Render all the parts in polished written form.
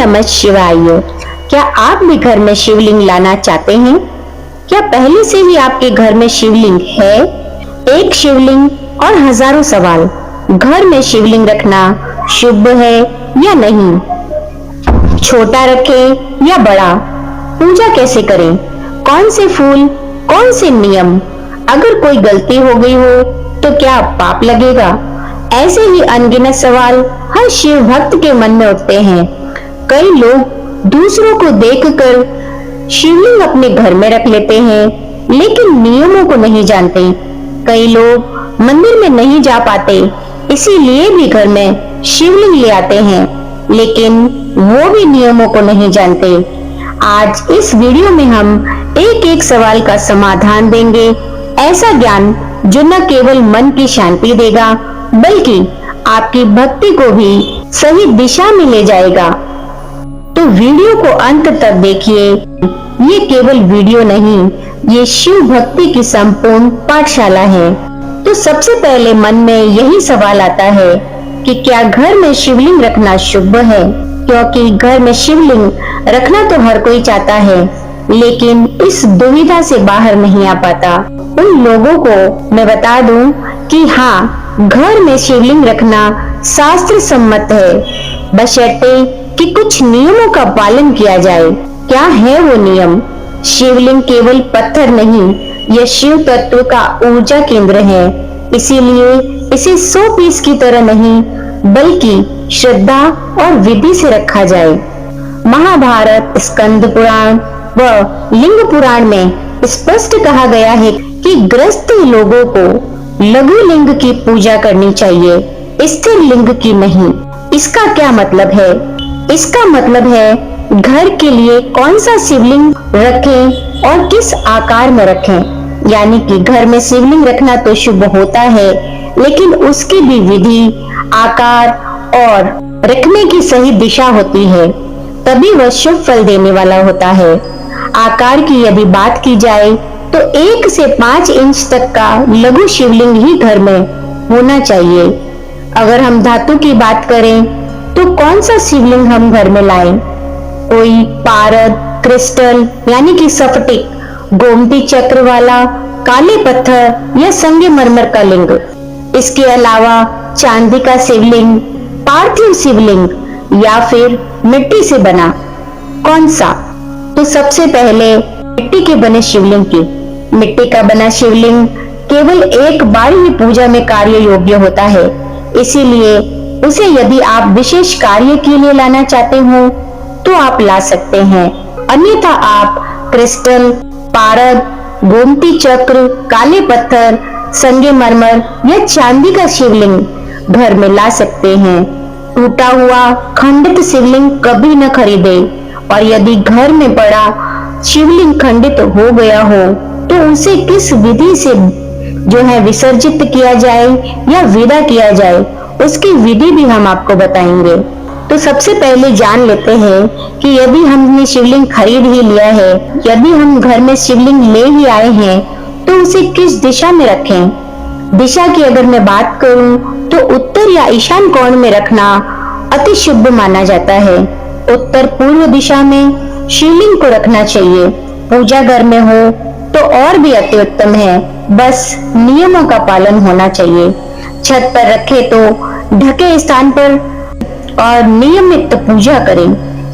नमः शिवाय। क्या आप भी घर में शिवलिंग लाना चाहते हैं? क्या पहले से ही आपके घर में शिवलिंग है? एक शिवलिंग और हजारों सवाल। घर में शिवलिंग रखना शुभ है या नहीं? छोटा रखें या बड़ा? पूजा कैसे करें? कौन से फूल, कौन से नियम? अगर कोई गलती हो गई हो तो क्या पाप लगेगा? ऐसे ही अनगिनत सवाल हर शिव भक्त के मन में उठते हैं। कई लोग दूसरों को देखकर शिवलिंग अपने घर में रख लेते हैं, लेकिन नियमों को नहीं जानते। कई लोग मंदिर में नहीं जा पाते, इसीलिए भी घर में शिवलिंग ले आते हैं, लेकिन वो भी नियमों को नहीं जानते। आज इस वीडियो में हम एक एक सवाल का समाधान देंगे। ऐसा ज्ञान जो न केवल मन की शांति देगा, बल्कि आपकी भक्ति को भी सही दिशा में ले जाएगा। तो वीडियो को अंत तक देखिए। ये केवल वीडियो नहीं, ये शिव भक्ति की संपूर्ण पाठशाला है। तो सबसे पहले मन में यही सवाल आता है कि क्या घर में शिवलिंग रखना शुभ है? क्योंकि घर में शिवलिंग रखना तो हर कोई चाहता है, लेकिन इस दुविधा से बाहर नहीं आ पाता। उन लोगों को मैं बता दूं कि हाँ, घर में शिवलिंग रखना शास्त्र सम्मत है, बशर्ते कि कुछ नियमों का पालन किया जाए। क्या है वो नियम? शिवलिंग केवल पत्थर नहीं, यह शिव तत्व का ऊर्जा केंद्र है। इसीलिए इसे 100 पीस की तरह नहीं, बल्कि श्रद्धा और विधि से रखा जाए। महाभारत, स्कंद पुराण व लिंग पुराण में स्पष्ट कहा गया है कि ग्रस्त लोगों को लघु लिंग की पूजा करनी चाहिए, स्थिर लिंग की नहीं। इसका क्या मतलब है? इसका मतलब है घर के लिए कौन सा शिवलिंग रखें और किस आकार में रखें। यानी कि घर में शिवलिंग रखना तो शुभ होता है, लेकिन उसकी भी विधि, आकार और रखने की सही दिशा होती है, तभी वह शुभ फल देने वाला होता है। आकार की यदि बात की जाए तो 1 से 5 इंच तक का लघु शिवलिंग ही घर में होना चाहिए। अगर हम धातु की बात करें तो कौन सा शिवलिंग हम घर में लाएं? कोई पारद, क्रिस्टल यानी कि स्फटिक, गोमती चक्र वाला, काले पत्थर या संगमरमर का लिंग। इसके अलावा चांदी का शिवलिंग, पार्थिव शिवलिंग या फिर मिट्टी से बना, कौन सा? तो सबसे पहले मिट्टी के बने शिवलिंग की। मिट्टी का बना शिवलिंग केवल एक बार ही पूजा में कार्य योग्य होता है, इसीलिए उसे यदि आप विशेष कार्य के लिए लाना चाहते हो तो आप ला सकते हैं। अन्यथा आप क्रिस्टल, पारद, गोमती चक्र, काले पत्थर, संगमरमर या चांदी का शिवलिंग घर में ला सकते हैं। टूटा हुआ खंडित शिवलिंग कभी न खरीदे, और यदि घर में पड़ा शिवलिंग खंडित हो गया हो तो उसे किस विधि से जो है विसर्जित किया जाए या विदा किया जाए, उसकी विधि भी हम आपको बताएंगे। तो सबसे पहले जान लेते हैं कि यदि हमने शिवलिंग खरीद ही लिया है, यदि हम घर में शिवलिंग ले ही आए हैं, तो उसे किस दिशा में रखें। दिशा की अगर मैं बात करूं तो उत्तर या ईशान कोण में रखना अति शुभ माना जाता है। उत्तर पूर्व दिशा में शिवलिंग को रखना चाहिए। पूजा घर में हो तो और भी अति उत्तम है, बस नियमों का पालन होना चाहिए। छत पर रखे तो ढके स्थान पर और नियमित पूजा करें।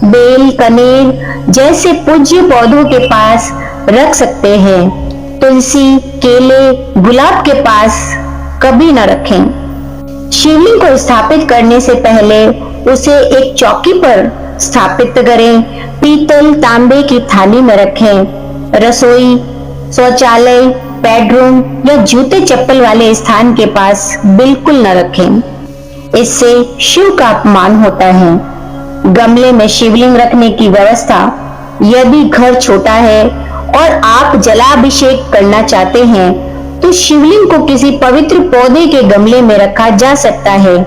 बेल, कनेर जैसे पूज्य पौधों के पास रख सकते हैं। तुलसी, केले, गुलाब के पास कभी न रखें। शिवलिंग को स्थापित करने से पहले उसे एक चौकी पर स्थापित करें। पीतल, तांबे की थाली में रखें। रसोई, शौचालय, बेडरूम या जूते चप्पल वाले स्थान के पास बिल्कुल न रखें, इससे शिव का अपमान होता है। गमले में शिवलिंग रखने की व्यवस्था, यदि घर छोटा है और आप जलाभिषेक करना चाहते हैं तो शिवलिंग को किसी पवित्र पौधे के गमले में रखा जा सकता है,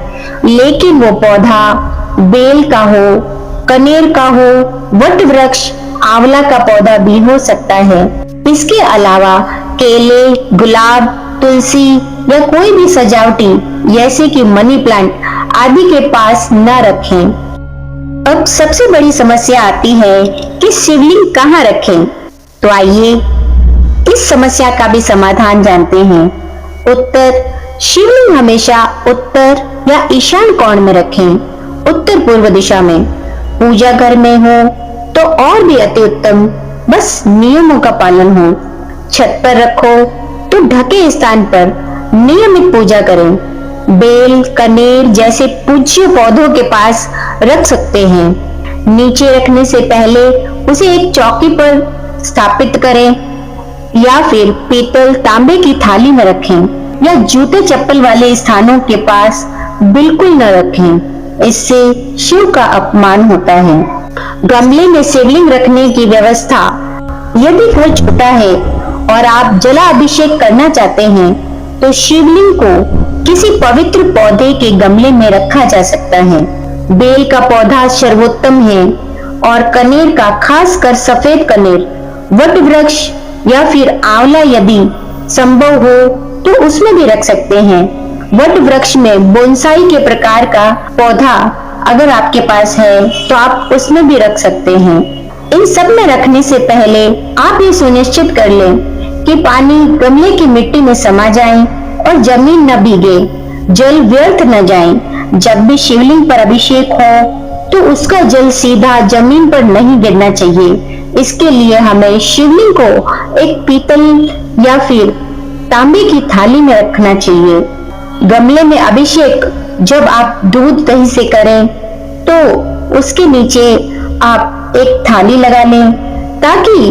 लेकिन वो पौधा बेल का हो, कनेर का हो, वट वृक्ष, आंवला का पौधा भी हो सकता है। इसके अलावा केले, गुलाब, तुलसी या कोई भी सजावटी जैसे कि मनी प्लांट आदि के पास न रखें। अब सबसे बड़ी समस्या आती है कि शिवलिंग कहाँ रखें। तो आइए इस समस्या का भी समाधान जानते हैं। उत्तर, शिवलिंग हमेशा उत्तर या ईशान कोण में रखें, उत्तर पूर्व दिशा में। पूजा घर में हो तो और भी अति उत्तम, बस नियमों का पालन हो। छत पर रखो तो ढके स्थान पर नियमित पूजा करें। बेल, कनेर जैसे पूज्य पौधों के पास रख सकते हैं। नीचे रखने से पहले उसे एक चौकी पर स्थापित करें या फिर पीतल, तांबे की थाली में रखें या जूते चप्पल वाले स्थानों के पास बिल्कुल न रखें, इससे शिव का अपमान होता है। गमले में शिवलिंग रखने की व्यवस्था, यदि घर छोटा है और आप जलाभिषेक करना चाहते हैं तो शिवलिंग को किसी पवित्र पौधे के गमले में रखा जा सकता है। बेल का पौधा सर्वोत्तम है और कनेर का, खासकर सफेद कनेर, वट वृक्ष या फिर आंवला यदि संभव हो तो उसमें भी रख सकते हैं। वट वृक्ष में बोनसाई के प्रकार का पौधा अगर आपके पास है तो आप उसमें भी रख सकते हैं। इन सब में रखने से पहले आप ये सुनिश्चित कर लें कि पानी गमले की मिट्टी में समा जाए और जमीन न भीगे, जल व्यर्थ न जाए। जब भी शिवलिंग पर अभिषेक हो तो उसका जल सीधा जमीन पर नहीं गिरना चाहिए। इसके लिए हमें शिवलिंग को एक पीतल या फिर तांबे की थाली में रखना चाहिए। गमले में अभिषेक जब आप दूध दही से करें तो उसके नीचे आप एक थाली लगा लें ताकि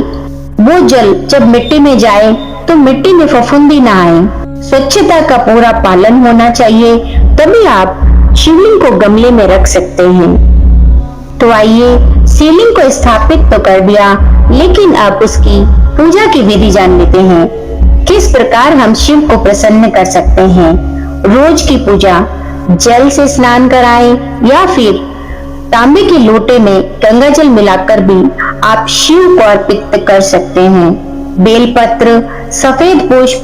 वो जल जब मिट्टी में जाए तो मिट्टी में फफूंदी ना आए। स्वच्छता का पूरा पालन होना चाहिए, तभी आप शिवलिंग को गमले में रख सकते हैं। तो आइए, शिवलिंग को स्थापित तो कर दिया, लेकिन अब उसकी पूजा की विधि जान लेते हैं। किस प्रकार हम शिव को प्रसन्न कर सकते हैं। रोज की पूजा, जल से स्नान कराएं या फिर तांबे के लोटे में गंगा जल मिलाकर भी आप शिव को अर्पित कर सकते हैं। बेलपत्र, सफेद पुष्प,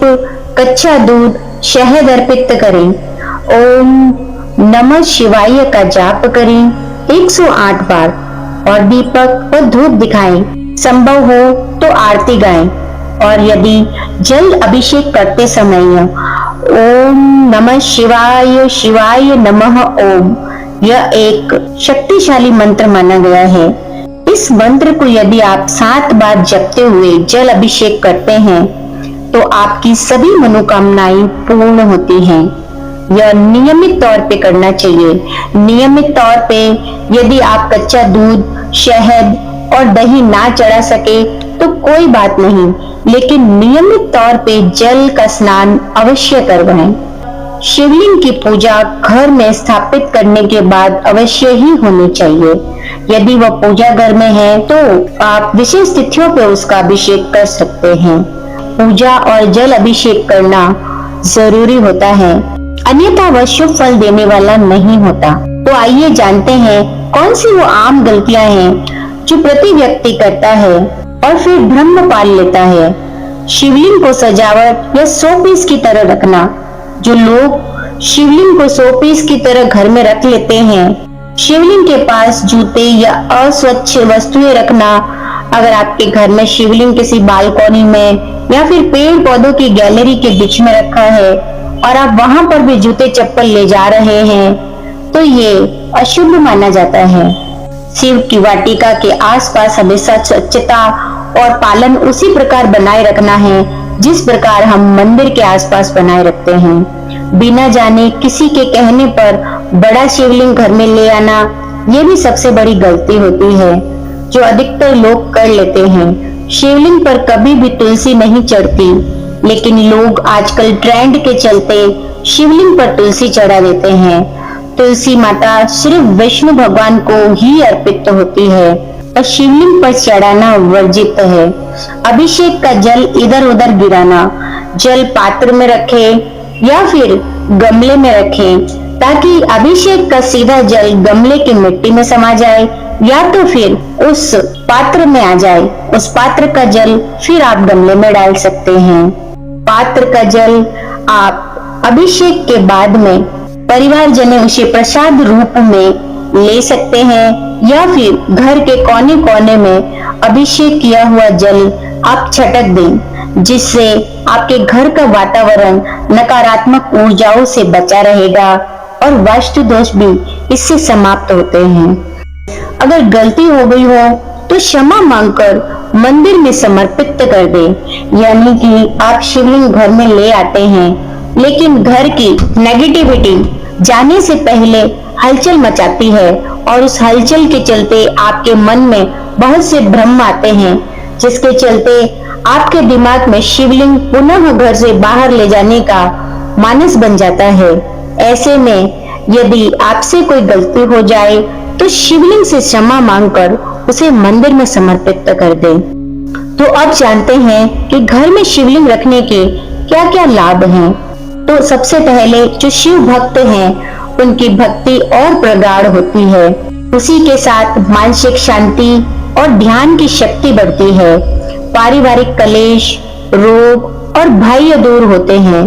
कच्चा दूध, शहद अर्पित करें। ओम नमः शिवाय का जाप करें 108 बार और दीपक और धूप दिखाएं। संभव हो तो आरती गाएं और यदि जल अभिषेक करते समय ओम नमः शिवाय, शिवाय नमः ओम, यह एक शक्तिशाली मंत्र माना गया है। इस मंत्र को यदि आप 7 बार जपते हुए जल अभिषेक करते हैं तो आपकी सभी मनोकामनाएं पूर्ण होती हैं। यह नियमित तौर पे करना चाहिए। नियमित तौर पे यदि आप कच्चा दूध, शहद और दही ना चढ़ा सके तो कोई बात नहीं, लेकिन नियमित तौर पे जल का स्नान अवश्य करवाएं। शिवलिंग की पूजा घर में स्थापित करने के बाद अवश्य ही होनी चाहिए। यदि वह पूजा घर में है तो आप विशेष तिथियों पर उसका अभिषेक कर सकते हैं। पूजा और जल अभिषेक करना जरूरी होता है, अन्यथा वह शुभ फल देने वाला नहीं होता। तो आइए जानते हैं कौन सी वो आम गलतियां हैं जो प्रति व्यक्ति करता है और फिर भ्रम पाल लेता है। शिवलिंग को सजावट या शो पीस की तरह रखना। जो लोग शिवलिंग को शो पीस की तरह घर में रख लेते हैं, शिवलिंग के पास जूते या अस्वच्छ वस्तुएं रखना। अगर आपके घर में शिवलिंग किसी बालकनी में या फिर पेड़ पौधों की गैलरी के बीच में रखा है और आप वहां पर भी जूते चप्पल ले जा रहे हैं तो ये अशुभ माना जाता है। शिव की वाटिका के आसपास हमेशा स्वच्छता और पालन उसी प्रकार बनाए रखना है जिस प्रकार हम मंदिर के आसपास बनाए रखते हैं। बिना जाने किसी के कहने पर बड़ा शिवलिंग घर में ले आना, ये भी सबसे बड़ी गलती होती है जो अधिकतर लोग कर लेते हैं। शिवलिंग पर कभी भी तुलसी नहीं चढ़ती, लेकिन लोग आजकल ट्रेंड के चलते शिवलिंग पर तुलसी चढ़ा देते हैं। तुलसी माता सिर्फ विष्णु भगवान को ही अर्पित होती है और शिवलिंग पर चढ़ाना वर्जित है। अभिषेक का जल इधर उधर गिराना, जल पात्र में रखें या फिर गमले में रखें ताकि अभिषेक का सीधा जल गमले की मिट्टी में समा जाए या तो फिर उस पात्र में आ जाए। उस पात्र का जल फिर आप गमले में डाल सकते हैं। पात्र का जल आप अभिषेक के बाद में परिवार जने उसे प्रसाद रूप में ले सकते हैं या फिर घर के कोने कोने में अभिषेक किया हुआ जल आप छटक दें, जिससे आपके घर का वातावरण नकारात्मक ऊर्जाओं से बचा रहेगा और वास्तु दोष भी इससे समाप्त होते हैं। अगर गलती हो गई हो तो क्षमा मांगकर मंदिर में समर्पित कर दें। यानी कि आप शिवलिंग घर में ले आते हैं, लेकिन घर की नेगेटिविटी जाने से पहले हलचल मचाती है और उस हलचल के चलते आपके मन में बहुत से भ्रम आते हैं, जिसके चलते आपके दिमाग में शिवलिंग पुनः घर से बाहर ले जाने का मानस बन जाता है। ऐसे में यदि आपसे कोई गलती हो जाए तो शिवलिंग से क्षमा मांगकर उसे मंदिर में समर्पित कर दें। तो अब जानते हैं कि घर में शिवलिंग रखने के क्या क्या लाभ हैं। तो सबसे पहले जो शिव भक्त हैं उनकी भक्ति और प्रगाढ़ होती है, उसी के साथ मानसिक शांति और ध्यान की शक्ति बढ़ती है। पारिवारिक कलेश, रोग और भय दूर होते हैं।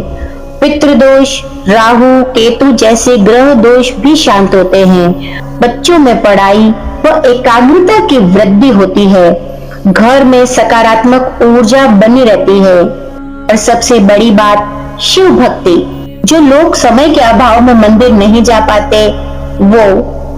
पितृदोष, राहु केतु जैसे ग्रह दोष भी शांत होते हैं। बच्चों में पढ़ाई व एकाग्रता की वृद्धि होती है। घर में सकारात्मक ऊर्जा बनी रहती है। और सबसे बड़ी बात शिव भक्ति, जो लोग समय के अभाव में मंदिर नहीं जा पाते, वो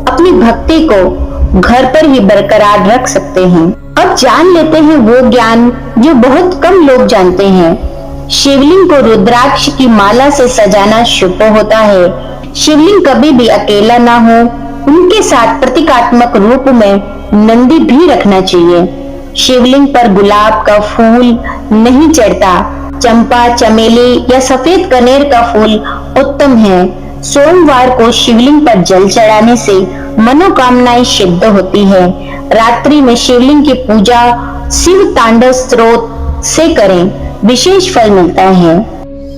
अपनी भक्ति को घर पर ही बरकरार रख सकते हैं। अब जान लेते हैं वो ज्ञान जो बहुत कम लोग जानते हैं। शिवलिंग को रुद्राक्ष की माला से सजाना शुभ होता है। शिवलिंग कभी भी अकेला ना हो, उनके साथ प्रतीकात्मक रूप में नंदी भी रखना चाहिए। शिवलिंग पर गुलाब का फूल नहीं चढ़ता। चंपा, चमेली या सफेद कनेर का फूल उत्तम है। सोमवार को शिवलिंग पर जल चढ़ाने से मनोकामनाएं सिद्ध होती है। रात्रि में शिवलिंग की पूजा शिव तांडव स्तोत्र से करें, विशेष फल मिलता है।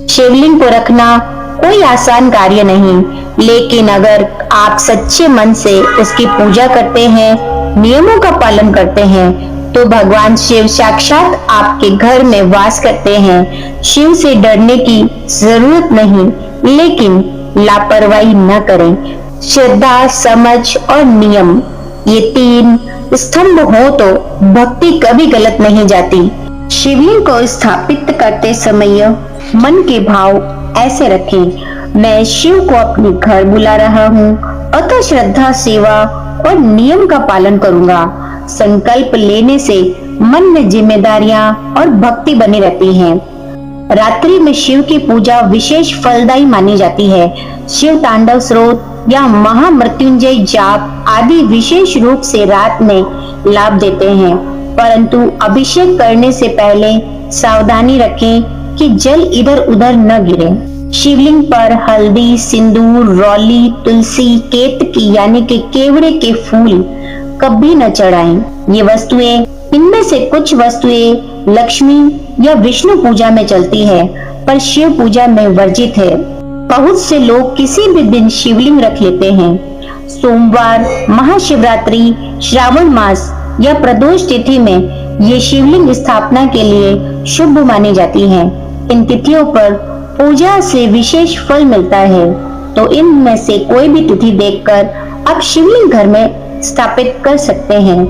शिवलिंग को रखना कोई आसान कार्य नहीं, लेकिन अगर आप सच्चे मन से उसकी पूजा करते हैं, नियमों का पालन करते हैं, तो भगवान शिव साक्षात आपके घर में वास करते हैं। शिव से डरने की जरूरत नहीं, लेकिन लापरवाही न करें। श्रद्धा, समझ और नियम, ये तीन स्तंभ हो तो भक्ति कभी गलत नहीं जाती। शिवलिंग को स्थापित करते समय मन के भाव ऐसे रखें, मैं शिव को अपने घर बुला रहा हूँ, अतः श्रद्धा, सेवा और नियम का पालन करूंगा। संकल्प लेने से मन में जिम्मेदारियां और भक्ति बनी रहती है। रात्रि में शिव की पूजा विशेष फलदायी मानी जाती है। शिव तांडव स्तोत्र या महामृत्युंजय जाप आदि विशेष रूप से रात में लाभ देते हैं, परंतु अभिषेक करने से पहले सावधानी रखें कि जल इधर उधर न गिरे। शिवलिंग पर हल्दी, सिंदूर, रौली, तुलसी, केतकी यानी कि केवड़े के फूल कभी न चढ़ाएं। ये वस्तुएं, इनमें से कुछ वस्तुएं लक्ष्मी या विष्णु पूजा में चलती है, पर शिव पूजा में वर्जित है। बहुत से लोग किसी भी दिन शिवलिंग रख लेते हैं। सोमवार, महाशिवरात्रि, श्रावण मास या प्रदोष तिथि में ये शिवलिंग स्थापना के लिए शुभ मानी जाती है। इन तिथियों पर पूजा से विशेष फल मिलता है, तो इनमें से कोई भी तिथि देखकर आप शिवलिंग घर में स्थापित कर सकते हैं,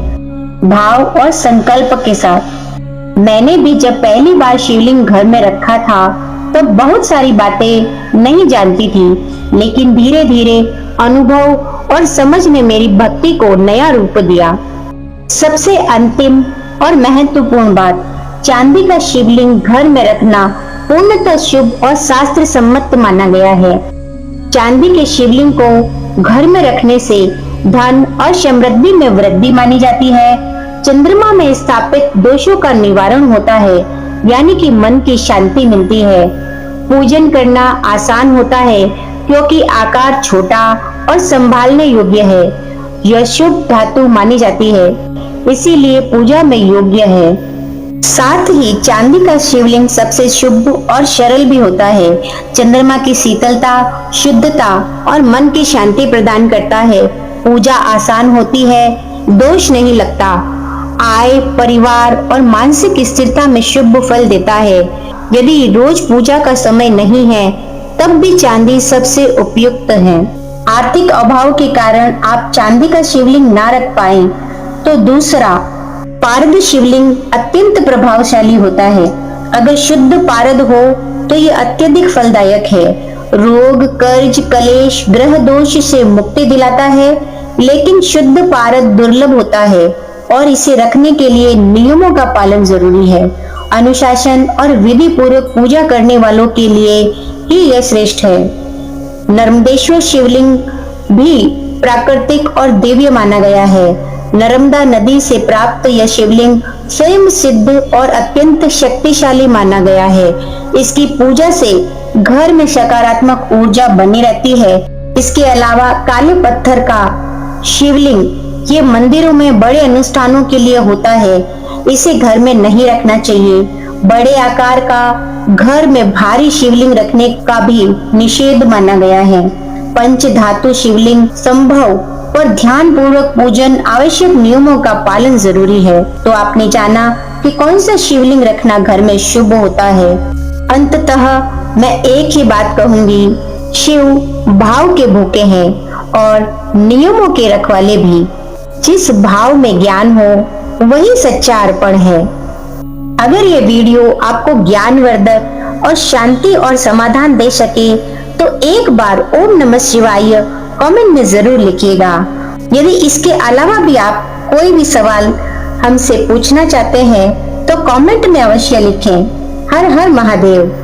भाव और संकल्प के साथ। मैंने भी जब पहली बार शिवलिंग घर में रखा था तो बहुत सारी बातें नहीं जानती थी, लेकिन धीरे धीरे अनुभव और समझ ने मेरी भक्ति को नया रूप दिया। सबसे अंतिम और महत्वपूर्ण बात, चांदी का शिवलिंग घर में रखना पूर्णतः शुभ और शास्त्र सम्मत माना गया है। चांदी के शिवलिंग को घर में रखने से धन और समृद्धि में वृद्धि मानी जाती है। चंद्रमा में स्थापित दोषों का निवारण होता है, यानी कि मन की शांति मिलती है। पूजन करना आसान होता है क्योंकि आकार छोटा और संभालने योग्य है। यह शुभ धातु मानी जाती है, इसीलिए पूजा में योग्य है। साथ ही चांदी का शिवलिंग सबसे शुभ और सरल भी होता है। चंद्रमा की शीतलता, शुद्धता और मन की शांति प्रदान करता है। पूजा आसान होती है, दोष नहीं लगता। आय, परिवार और मानसिक स्थिरता में शुभ फल देता है। यदि रोज पूजा का समय नहीं है, तब भी चांदी सबसे उपयुक्त है। आर्थिक अभाव के कारण आप चांदी का शिवलिंग ना रख पाए तो दूसरा, पारद शिवलिंग अत्यंत प्रभावशाली होता है। अगर शुद्ध पारद हो तो ये अत्यधिक फलदायक है। रोग, कर्ज, कलेश, ग्रह दोष से मुक्ति दिलाता है। लेकिन शुद्ध पारद दुर्लभ होता है और इसे रखने के लिए नियमों का पालन जरूरी है। अनुशासन और विधि पूर्वक पूजा करने वालों के लिए ही यह श्रेष्ठ है। नर्मदेश्वर शिवलिंग भी प्राकृतिक और दिव्य माना गया है। नर्मदा नदी से प्राप्त यह शिवलिंग स्वयं सिद्ध और अत्यंत शक्तिशाली माना गया है। इसकी पूजा से घर में सकारात्मक ऊर्जा बनी रहती है। इसके अलावा काले पत्थर का शिवलिंग ये मंदिरों में बड़े अनुष्ठानों के लिए होता है। इसे घर में नहीं रखना चाहिए। बड़े आकार का घर में भारी शिवलिंग रखने का भी निषेध माना गया है। पंच धातु शिवलिंग संभव पर ध्यान पूर्वक पूजन आवश्यक नियमों का पालन जरूरी है। तो आपने जाना कि कौन सा शिवलिंग रखना घर में शुभ होता है। अंततः मैं एक ही बात कहूंगी, शिव भाव के भूखे हैं और नियमों के रखवाले भी। जिस भाव में ज्ञान हो वही सच्चा अर्पण है। अगर ये वीडियो आपको ज्ञानवर्धक और शांति और समाधान दे सके तो एक बार ओम नमः शिवाय कमेंट में जरूर लिखिएगा। यदि इसके अलावा भी आप कोई भी सवाल हमसे पूछना चाहते हैं तो कमेंट में अवश्य लिखें। हर हर महादेव।